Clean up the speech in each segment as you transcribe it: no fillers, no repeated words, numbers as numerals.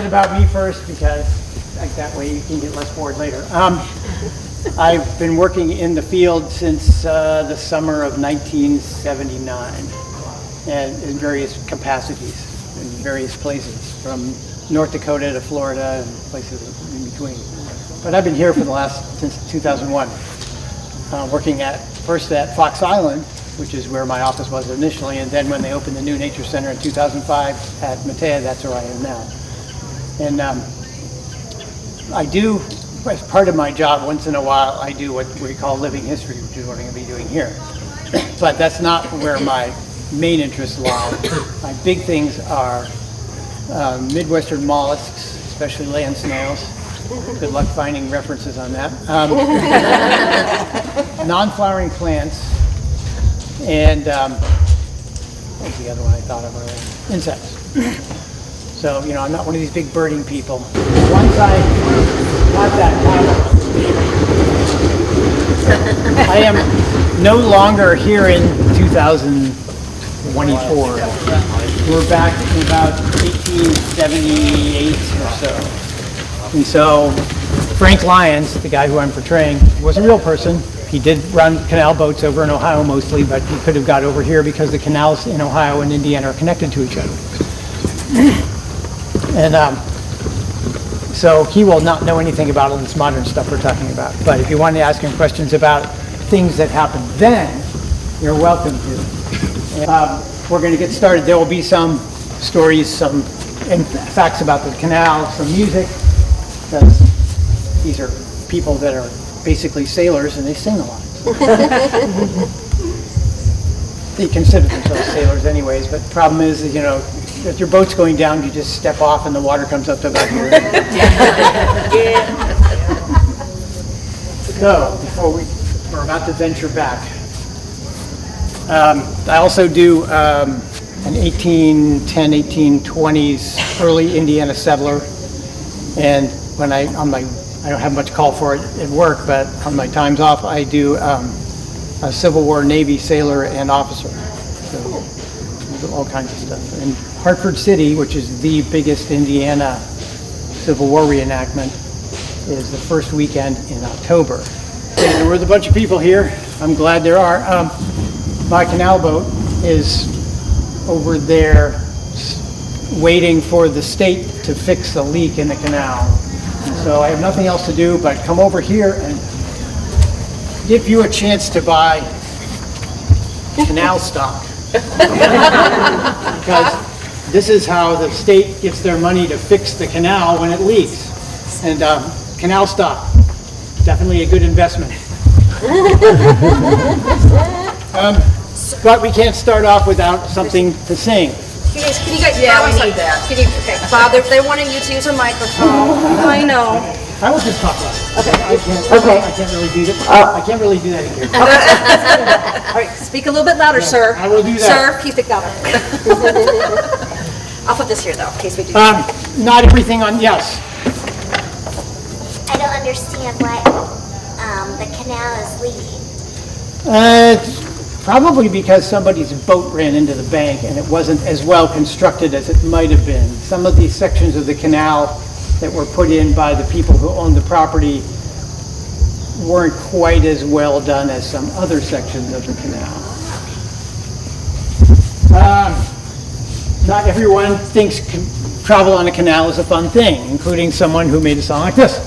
about me first because like that way you can get less bored later. I've been working in the field since the summer of 1979 and in various capacities in various places, from North Dakota to Florida and places in between. But I've been here for the last, since 2001, working first at Fox Island, which is where my office was initially, and then when they opened the new Nature Center in 2005 at Matea, that's where I am now. And I do, as part of my job, once in a while, I do what we call living history, which is what I'm going to be doing here. But that's not where my main interests lie. My big things are Midwestern mollusks, especially land snails. Good luck finding references on that. Non-flowering plants, and what was the other one I thought of earlier? Insects. So, you know, I'm not one of these big birding people. Once I got that habit, I am no longer here in 2024. We're back in about 1878 or so. And so Frank Lyons, the guy who I'm portraying, was a real person. He did run canal boats over in Ohio mostly, but he could have got over here because the canals in Ohio and Indiana are connected to each other. And so he will not know anything about all this modern stuff we're talking about. But if you want to ask him questions about things that happened then, you're welcome to. And, we're going to get started. There will be some stories, some facts about the canal, some music, because these are people that are basically sailors and they sing a lot. They consider themselves sailors anyways, but the problem is, you know, if your boat's going down, you just step off and the water comes up to about here. So, before we're about to venture back, I also do an 1810, 1820s early Indiana settler, and when I don't have much call for it at work, but on my times off, I do a Civil War Navy sailor and officer. So all kinds of stuff. And Hartford City, which is the biggest Indiana Civil War reenactment, is the first weekend in October. There was a bunch of people here. I'm glad there are. My canal boat is over there waiting for the state to fix the leak in the canal. So I have nothing else to do but come over here and give you a chance to buy canal stock. Because this is how the state gets their money to fix the canal when it leaks. And canal stock, definitely a good investment. But we can't start off without something to sing. Can you guys, yeah, we need that. Okay, Bob, they wanted you to use a microphone. I know. I will just talk loud. Okay. I can't really do that. I can't really do that in here. All right, speak a little bit louder, sir. I will do that. Sir, please speak louder. I'll put this here, though, in case we do. Not everything on, yes. I don't understand why the canal is leaking. It's probably because somebody's boat ran into the bank and it wasn't as well constructed as it might have been. Some of these sections of the canal that were put in by the people who owned the property weren't quite as well done as some other sections of the canal. Not everyone thinks travel on a canal is a fun thing, including someone who made a song like this.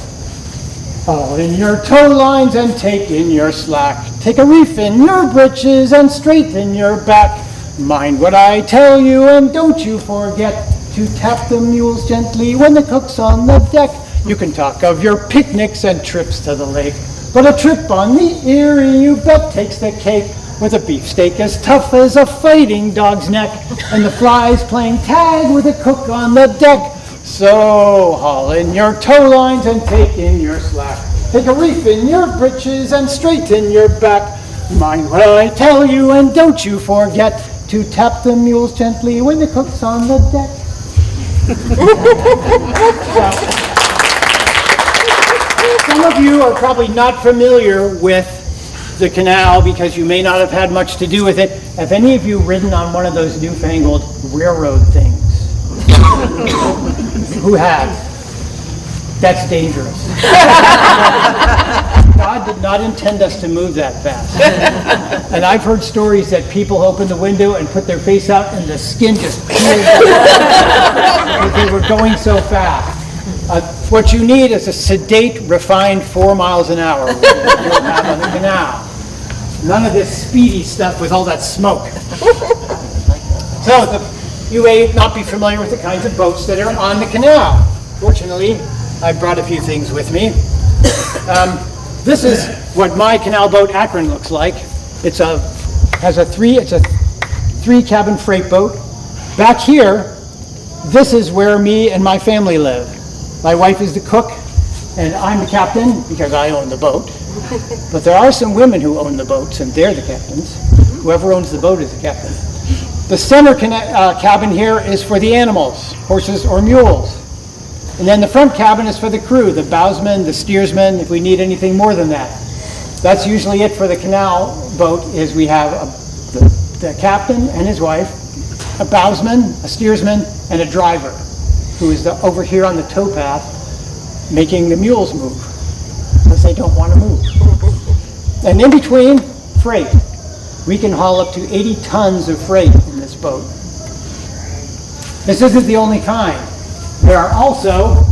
Haul in your tow lines and take in your slack. Take a reef in your britches and straighten your back. Mind what I tell you and don't you forget to tap the mules gently when the cook's on the deck. You can talk of your picnics and trips to the lake, but a trip on the Erie you bet takes the cake. With a beefsteak as tough as a fighting dog's neck and the flies playing tag with a cook on the deck. So haul in your tow lines and take in your slack. Take a reef in your britches and straighten your back. Mind what I tell you and don't you forget to tap the mules gently when the cook's on the deck. Some of you are probably not familiar with the canal because you may not have had much to do with it. Have any of you ridden on one of those newfangled railroad things? Who has? That's dangerous. God did not intend us to move that fast. And I've heard stories that people open the window and put their face out and the skin just peels because they were going so fast. What you need is a sedate, refined 4 miles an hour you'll have on the canal. None of this speedy stuff with all that smoke. So you may not be familiar with the kinds of boats that are on the canal. Fortunately, I brought a few things with me. This is what my canal boat Akron looks like. It's a three cabin freight boat. Back here, this is where me and my family live. My wife is the cook, and I'm the captain because I own the boat. But there are some women who own the boats, and they're the captains. Whoever owns the boat is the captain. The center cabin here is for the animals, horses or mules. And then the front cabin is for the crew, the bowsman, the steersman, if we need anything more than that. That's usually it for the canal boat, is we have the captain and his wife, a bowsman, a steersman, and a driver, who is over here on the towpath making the mules move, because they don't want to move. And in between, freight. We can haul up to 80 tons of freight in this boat. This isn't the only kind. There are also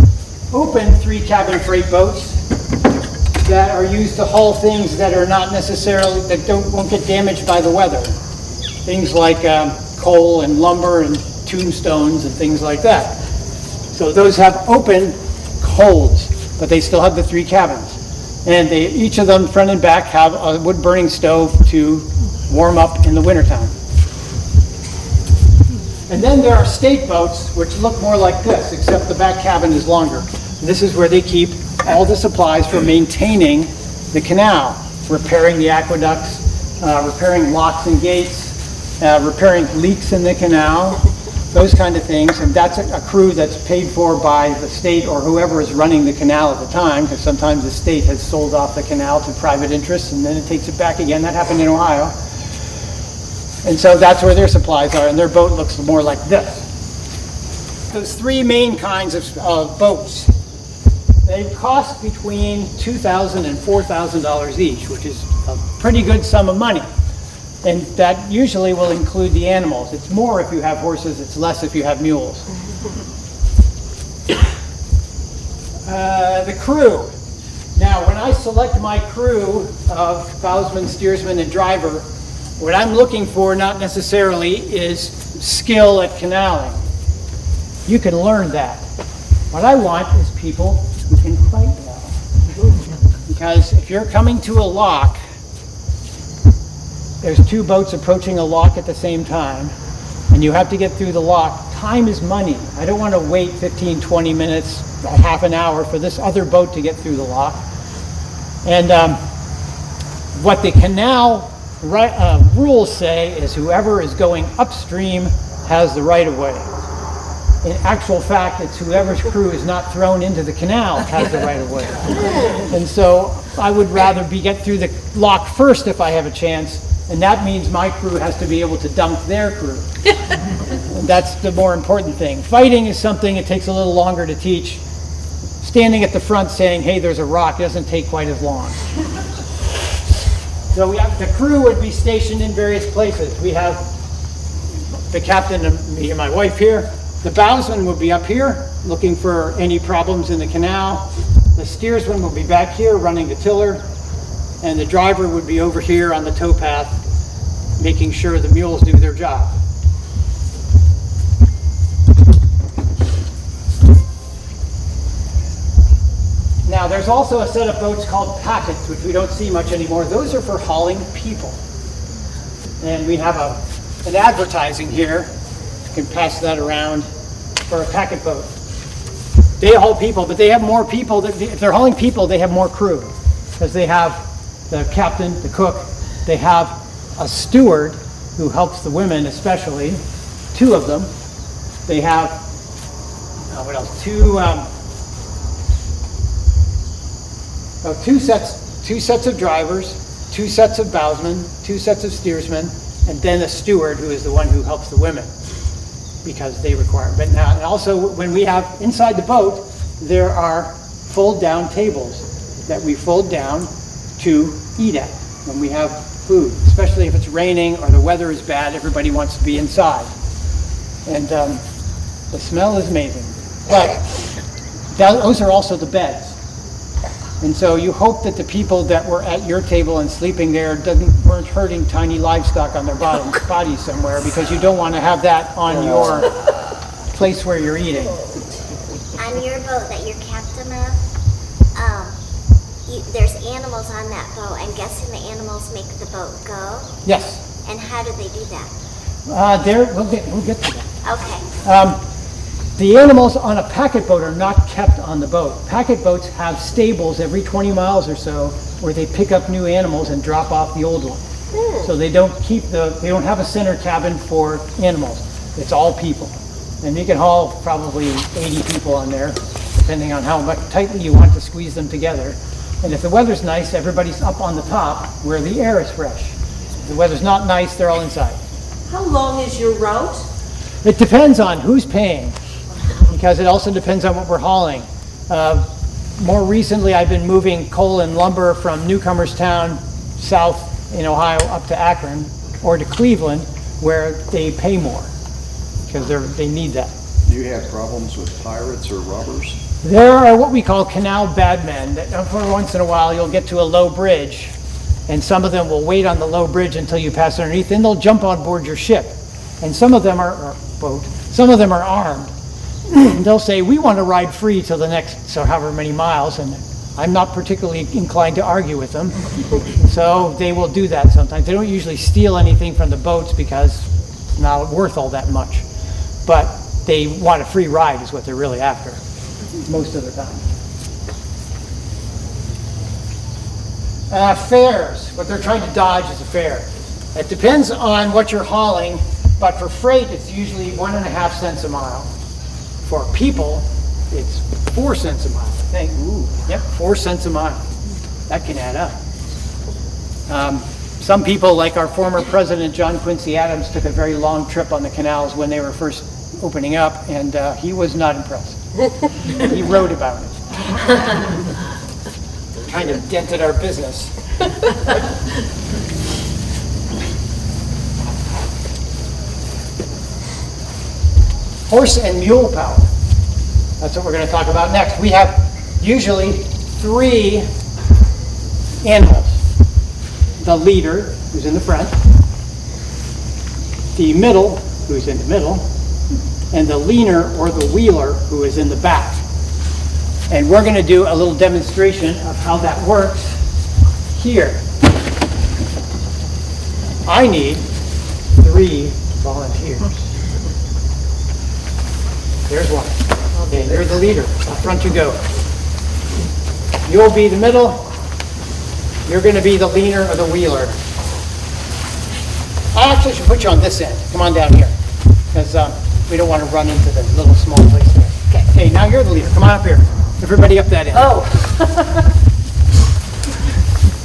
open 3-cabin freight boats that are used to haul things that are not necessarily, that won't get damaged by the weather. Things like coal and lumber and tombstones and things like that. So those have open holds, but they still have the 3 cabins. And each of them, front and back, have a wood-burning stove to warm up in the wintertime. And then there are state boats, which look more like this, except the back cabin is longer. This is where they keep all the supplies for maintaining the canal, repairing the aqueducts, repairing locks and gates, repairing leaks in the canal, those kind of things. And that's a crew that's paid for by the state or whoever is running the canal at the time, because sometimes the state has sold off the canal to private interests and then it takes it back again. That happened in Ohio. And so that's where their supplies are, and their boat looks more like this. Those 3 main kinds of boats, they cost between $2,000 and $4,000 each, which is a pretty good sum of money. And that usually will include the animals. It's more if you have horses, it's less if you have mules. The crew. Now, when I select my crew of bowsman, steersman, and driver, what I'm looking for not necessarily is skill at canaling. You can learn that. What I want is people who can fight well. Because if you're coming to a lock, there's 2 boats approaching a lock at the same time, and you have to get through the lock. Time is money. I don't want to wait 15, 20 minutes, a half an hour for this other boat to get through the lock. And what the canal rules say is whoever is going upstream has the right of way. In actual fact, it's whoever's crew is not thrown into the canal has the right of way. And so I would rather get through the lock first if I have a chance, and that means my crew has to be able to dump their crew. And that's the more important thing. Fighting is something it takes a little longer to teach. Standing at the front saying, hey, there's a rock, doesn't take quite as long. So the crew would be stationed in various places. We have the captain and me and my wife here. The bowsman would be up here looking for any problems in the canal. The steersman will be back here running the tiller. And the driver would be over here on the towpath making sure the mules do their job. Now, there's also a set of boats called packets, which we don't see much anymore. Those are for hauling people. And we have an advertising here. You can pass that around for a packet boat. They haul people, but they have more people. If they're hauling people, they have more crew. Because they have the captain, the cook. They have a steward who helps the women especially. 2 of them. They have, what else? 2 sets of drivers, 2 sets of bowsmen, 2 sets of steersmen, and then a steward who is the one who helps the women. because they require. But now, and also when we have inside the boat, there are fold-down tables that we fold down to eat at when we have food, especially if it's raining or the weather is bad. Everybody wants to be inside, and the smell is amazing. But those are also the beds. And so you hope that the people that were at your table and sleeping there weren't hurting tiny livestock on their bodies somewhere, because you don't want to have that on your place where you're eating. On your boat that you're captain of, there's animals on that boat. I'm guessing the animals make the boat go? Yes. And how do they do that? We'll get to that. Okay. The animals on a packet boat are not kept on the boat. Packet boats have stables every 20 miles or so where they pick up new animals and drop off the old ones. So they don't have a center cabin for animals. It's all people. And you can haul probably 80 people on there, depending on how much tightly you want to squeeze them together. And if the weather's nice, everybody's up on the top where the air is fresh. If the weather's not nice, they're all inside. How long is your route? It depends on who's paying, because it also depends on what we're hauling. More recently, I've been moving coal and lumber from Newcomerstown south in Ohio up to Akron or to Cleveland, where they pay more because they need that. Do you have problems with pirates or robbers? There are what we call canal badmen that for once in a while you'll get to a low bridge, and some of them will wait on the low bridge until you pass underneath, then they'll jump on board your ship. And some of them are armed. They'll say, we want to ride free till the next however many miles, and I'm not particularly inclined to argue with them. So they will do that sometimes. They don't usually steal anything from the boats because it's not worth all that much. But they want a free ride is what they're really after most of the time. Fares, what they're trying to dodge is a fare. It depends on what you're hauling, but for freight it's usually 1.5 cents a mile. For people, it's 4 cents a mile, I think. Ooh. Yep, 4 cents a mile. That can add up. Some people, like our former president, John Quincy Adams, took a very long trip on the canals when they were first opening up, and he was not impressed. He wrote about it. Kind of dented our business. Horse and mule power. That's what we're going to talk about next. We have usually 3 animals. The leader, who's in the front, the middle, who's in the middle, and the leaner or the wheeler, who is in the back. And we're going to do a little demonstration of how that works here. I need 3 volunteers. There's one. Okay, there's the leader. Up front you go. You'll be the middle. You're going to be the leaner or the wheeler. I actually should put you on this end. Come on down here, because we don't want to run into the little small place there. Okay, now you're the leader. Come on up here. Everybody up that end. Oh.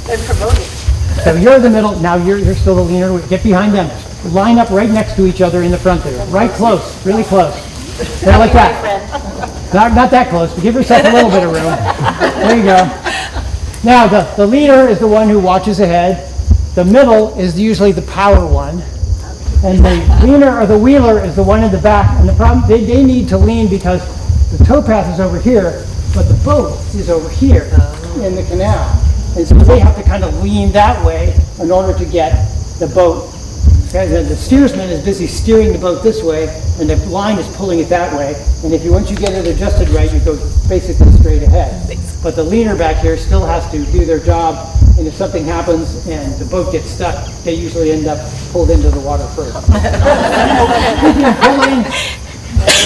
I'm promoted. So you're the middle. Now you're still the leaner. Get behind them. Line up right next to each other in the front there. Right close. Really close. There, like that. Not that close, but give yourself a little bit of room. There you go. Now, the leader is the one who watches ahead. The middle is usually the power one. And the leaner or the wheeler is the one in the back. And the problem, they need to lean because the towpath is over here, but the boat is over here in the canal. And so they have to kind of lean that way in order to get the boat. The steersman is busy steering the boat this way, and the line is pulling it that way. And once you get it adjusted right, you go basically straight ahead. But the leaner back here still has to do their job, and if something happens and the boat gets stuck, they usually end up pulled into the water first. Pulling.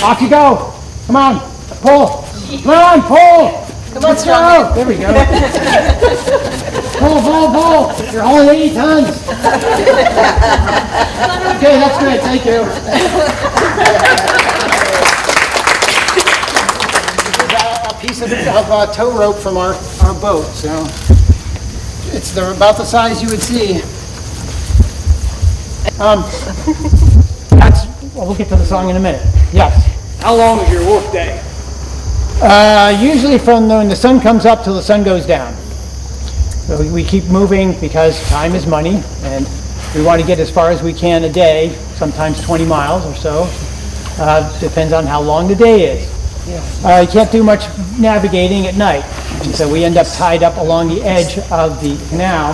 Off you go. Come on, pull. Come on, pull. Let's go. There we go. Pull. You're only 80 tons. Okay, that's great. Thank you. A piece of tow rope from our boat. So they're about the size you would see. That's well, we'll get to the song in a minute. Yes. How long is your work day? Usually from when the sun comes up till the sun goes down. So we keep moving because time is money, and we want to get as far as we can a day, sometimes 20 miles or so. Depends on how long the day is. You can't do much navigating at night, and so we end up tied up along the edge of the canal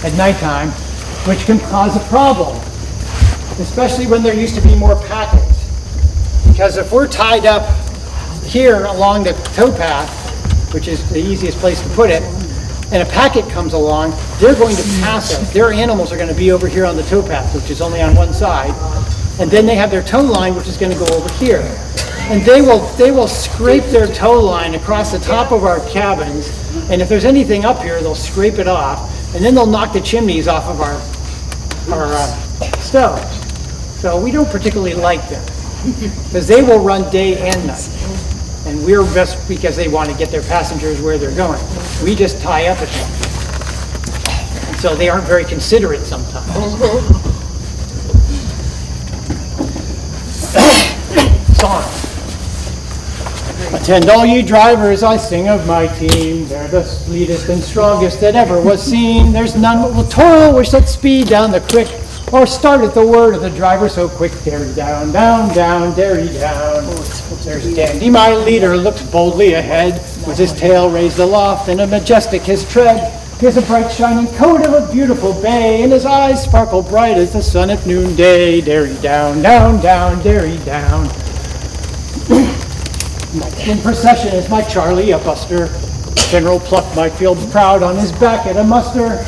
at nighttime, which can cause a problem, especially when there used to be more packets. Because if we're tied up here along the towpath, which is the easiest place to put it, and a packet comes along, they're going to pass us. Their animals are going to be over here on the towpath, which is only on one side, and then they have their tow line, which is going to go over here. And they will scrape their tow line across the top of our cabins, and if there's anything up here, they'll scrape it off, and then they'll knock the chimneys off of our stoves. So we don't particularly like them, because they will run day and night. And we're best because they want to get their passengers where they're going. We just tie up at them. And so they aren't very considerate sometimes. Song. Attend all ye drivers, I sing of my team. They're the fleetest and strongest that ever was seen. There's none that will toil, wish that speed down the creek, or start at the word of the driver so quick. Derry down, down, down, derry down. There's Dandy, my leader, looks boldly ahead, with his tail raised aloft and a majestic his tread. He has a bright shining coat of a beautiful bay, and his eyes sparkle bright as the sun at noonday. Derry down, down, down, derry down. In procession is my Charlie, a buster. General Pluck might feel proud on his back at a muster.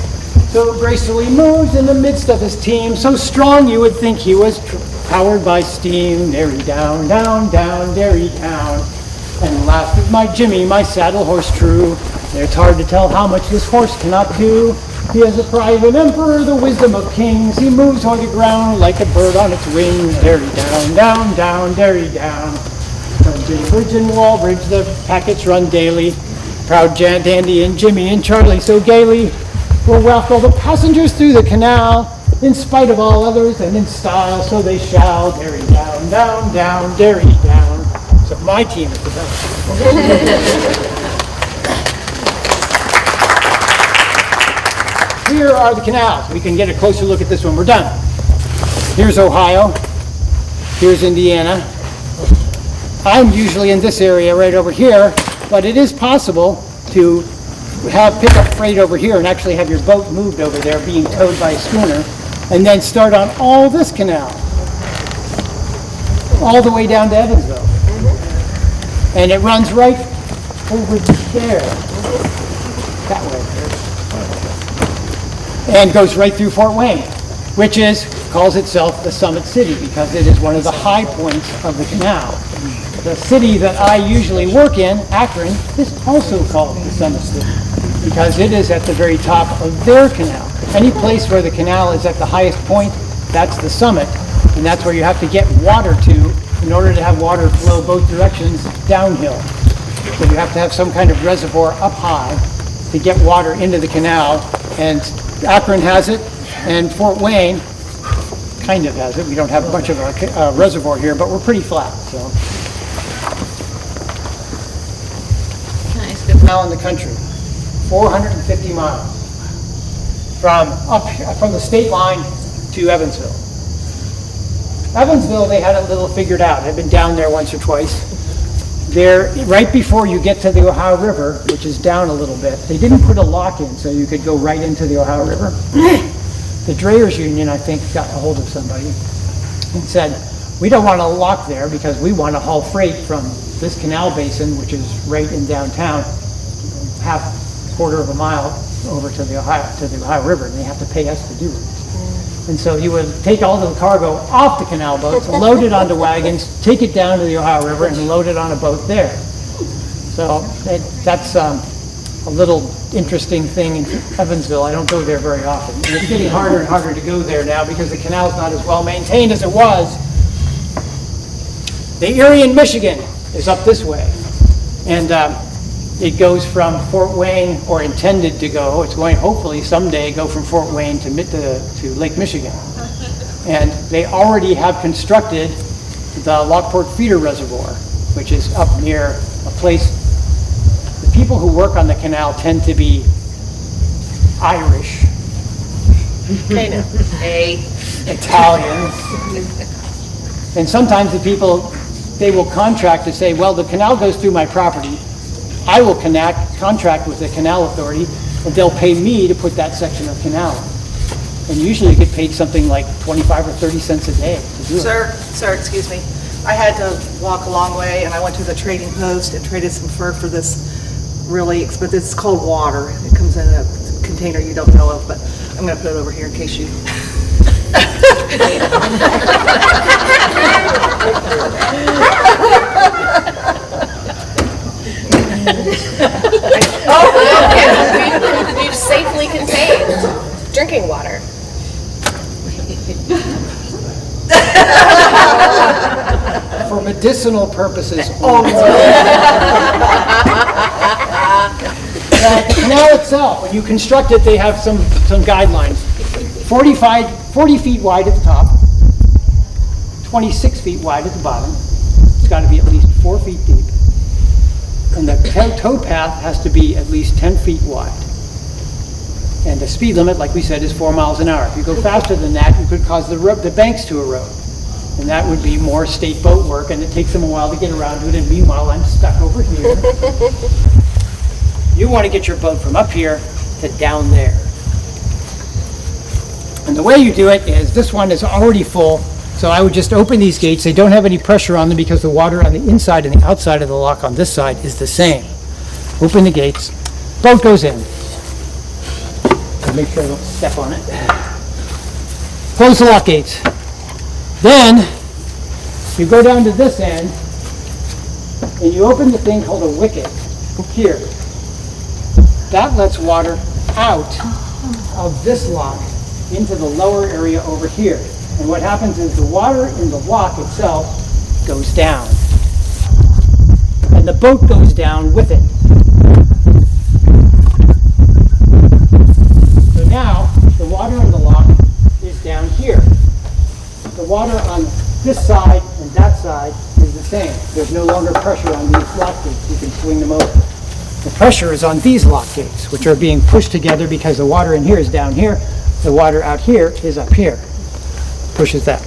So gracefully moves in the midst of his team, so strong you would think he was powered by steam. Derry down, down, down, derry down. And last is my Jimmy, my saddle horse true. It's hard to tell how much this horse cannot do. He has the pride of an emperor, the wisdom of kings. He moves on the ground like a bird on its wings. Derry down, down, down, derry down. From Bridge and Wallbridge the packets run daily. Proud Dandy and Jimmy and Charlie so gaily will waft all the passengers through the canal, in spite of all others and in style, so they shall. Derry down, down, down, derry down. So my team is the best. Here are the canals. We can get a closer look at this when we're done. Here's Ohio. Here's Indiana. I'm usually in this area right over here, but it is possible to pick up freight over here and actually have your boat moved over there being towed by a schooner, and then start on all this canal, all the way down to Evansville. And it runs right over there, that way, and goes right through Fort Wayne, which calls itself the Summit City because it is one of the high points of the canal. The city that I usually work in, Akron, is also called the Summit City because it is at the very top of their canal. Any place where the canal is at the highest point, that's the summit, and that's where you have to get water to in order to have water flow both directions downhill. So you have to have some kind of reservoir up high to get water into the canal, and Akron has it, and Fort Wayne kind of has it. We don't have much of a reservoir here, but we're pretty flat, so. Now in the country, 450 miles from the state line to Evansville. Evansville, they had it a little figured out. I've been down there once or twice. There, right before you get to the Ohio River, which is down a little bit, they didn't put a lock in so you could go right into the Ohio River. The Drayers Union, I think, got a hold of somebody and said, we don't want a lock there because we want to haul freight from this canal basin, which is right in downtown, quarter of a mile over to the Ohio River, and they have to pay us to do it. And so you would take all the cargo off the canal boats, load it onto wagons, take it down to the Ohio River, and load it on a boat there. So that's a little interesting thing in Evansville. I don't go there very often. And it's getting harder and harder to go there now because the canal's not as well maintained as it was. The Erie in Michigan is up this way. And it goes from Fort Wayne, or intended to go, it's going hopefully someday go from Fort Wayne to Lake Michigan. And they already have constructed the Lockport feeder reservoir, which is up near a place. The people who work on the canal tend to be Irish, Italians, and sometimes the people, they will contract to say, well, the canal goes through my property. I will contract with the canal authority, and they'll pay me to put that section of canal in. And usually you get paid something like 25 or 30 cents a day to do it. Sir, excuse me. I had to walk a long way, and I went to the trading post and traded some fur for this really expensive, it's called water. It comes in a container you don't know of, but I'm going to put it over here in case you... We've safely contained drinking water. For medicinal purposes. The canal itself, when you construct it, they have some guidelines. 40 feet wide at the top, 26 feet wide at the bottom. It's got to be at least 4 feet deep. And the tow path has to be at least 10 feet wide. And the speed limit, like we said, is 4 miles an hour. If you go faster than that, you could cause the banks to erode. And that would be more state boat work, and it takes them a while to get around to it, and meanwhile, I'm stuck over here. You want to get your boat from up here to down there. And the way you do it is, this one is already full, so I would just open these gates. They don't have any pressure on them because the water on the inside and the outside of the lock on this side is the same. Open the gates, boat goes in. Make sure I don't step on it. Close the lock gates. Then, you go down to this end, and you open the thing called a wicket here. That lets water out of this lock into the lower area over here. And what happens is the water in the lock itself goes down. And the boat goes down with it. So now, the water in the lock is down here. The water on this side and that side is the same. There's no longer pressure on these lock gates. You can swing them over. The pressure is on these lock gates, which are being pushed together because the water in here is down here. The water out here is up here. Pushes that.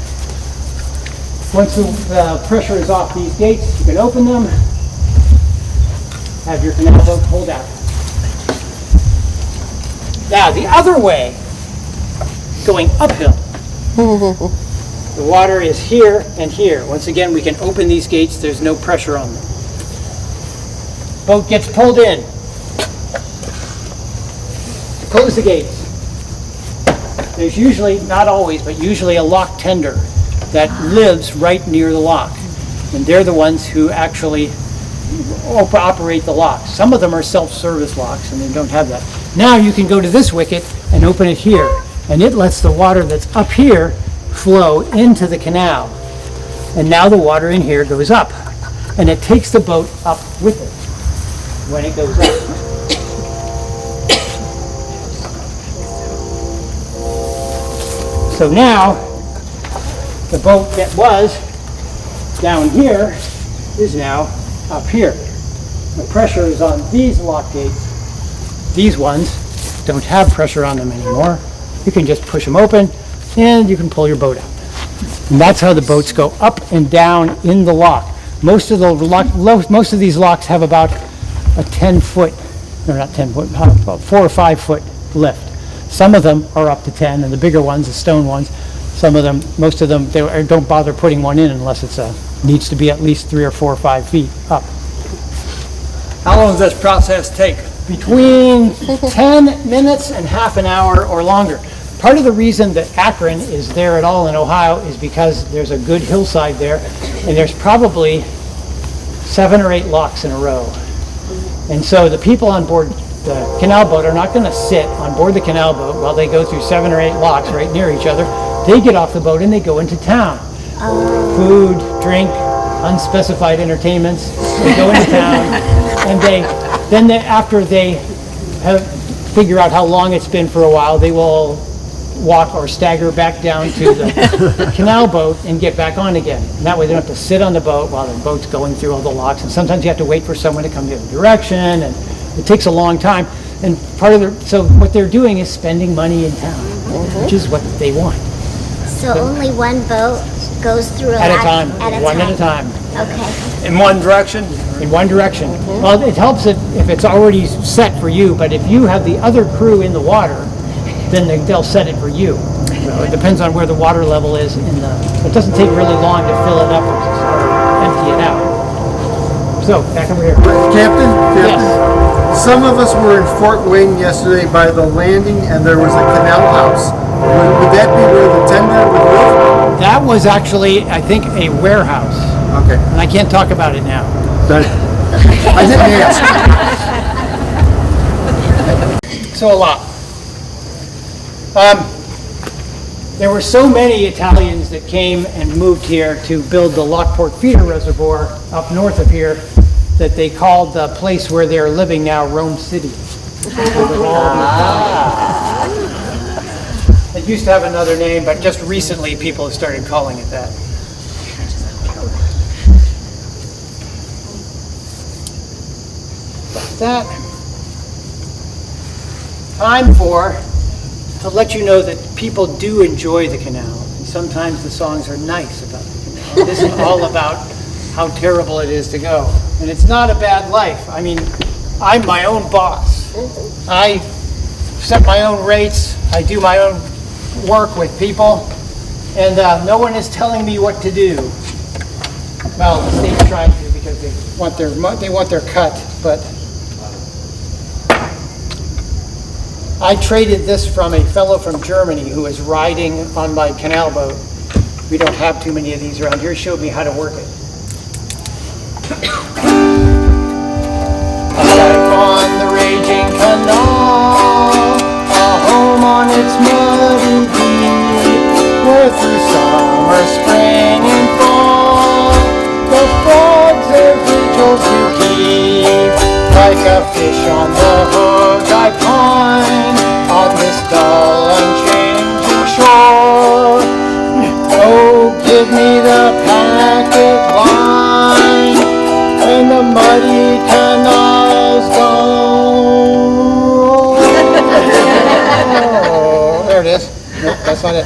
Once the pressure is off these gates, you can open them, have your canal boat pulled out. Now, the other way, going uphill, the water is here and here. Once again, we can open these gates. There's no pressure on them. Boat gets pulled in. Close the gates. There's usually, not always, but usually a lock tender that lives right near the lock. And they're the ones who actually operate the locks. Some of them are self-service locks and they don't have that. Now you can go to this wicket and open it here. And it lets the water that's up here flow into the canal. And now the water in here goes up. And it takes the boat up with it when it goes up. So now, the boat that was down here is now up here. The pressure is on these lock gates. These ones don't have pressure on them anymore. You can just push them open and you can pull your boat out. And that's how the boats go up and down in the lock. Most of these locks have about a 10-foot, or not 10 foot, about 4 or 5 foot lift. Some of them are up to 10, and the bigger ones, the stone ones, some of them, most of them, they don't bother putting one in unless it's needs to be at least 3 or 4 or 5 feet up. How long does this process take? Between 10 minutes and half an hour or longer. Part of the reason that Akron is there at all in Ohio is because there's a good hillside there, and there's probably 7 or 8 locks in a row. And so the people on board the canal boat are not going to sit on board the canal boat while they go through 7 or 8 locks right near each other. They get off the boat and they go into town. Food, drink, unspecified entertainments. They go into town, and after they have figure out how long it's been for a while, they will walk or stagger back down to the canal boat and get back on again. And that way they don't have to sit on the boat while the boat's going through all the locks. And sometimes you have to wait for someone to come the other direction, and it takes a long time. And so what they're doing is spending money in town, which is what they want. So only one boat goes through At a time, one at a time. Okay. In one direction? In one direction. Well, it helps if it's already set for you, but if you have the other crew in the water, then they'll set it for you. So it depends on where the water level is it doesn't take really long to fill it up or empty it out. So, back over here. Captain? Yes. Some of us were in Fort Wayne yesterday by the landing, and there was a canal house. Would that be where the tender would live? That was actually, I think, a warehouse. Okay. And I can't talk about it now. I didn't ask. So a lot. There were so many Italians that came and moved here to build the Lockport feeder reservoir up north of here that they called the place where they're living now Rome City. It used to have another name, but just recently people have started calling it that. That time to let you know that people do enjoy the canal. And sometimes the songs are nice about the canal. It isn't all about how terrible it is to go. And it's not a bad life. I mean, I'm my own boss. I set my own rates. I do my own work with people. And no one is telling me what to do. Well, the state's trying to because they want their cut, but I traded this from a fellow from Germany who was riding on my canal boat. We don't have too many of these around here. He showed me how to work it. Life on the raging canal, a home on its muddy deep, where through summer, spring, and fall, the frogs their vigils do keep. Like a fish on the hook I pine, on this dull, unchanging shore. Oh, give me the packet line, when the muddy canal's gone. Oh, there it is. Nope, that's not it.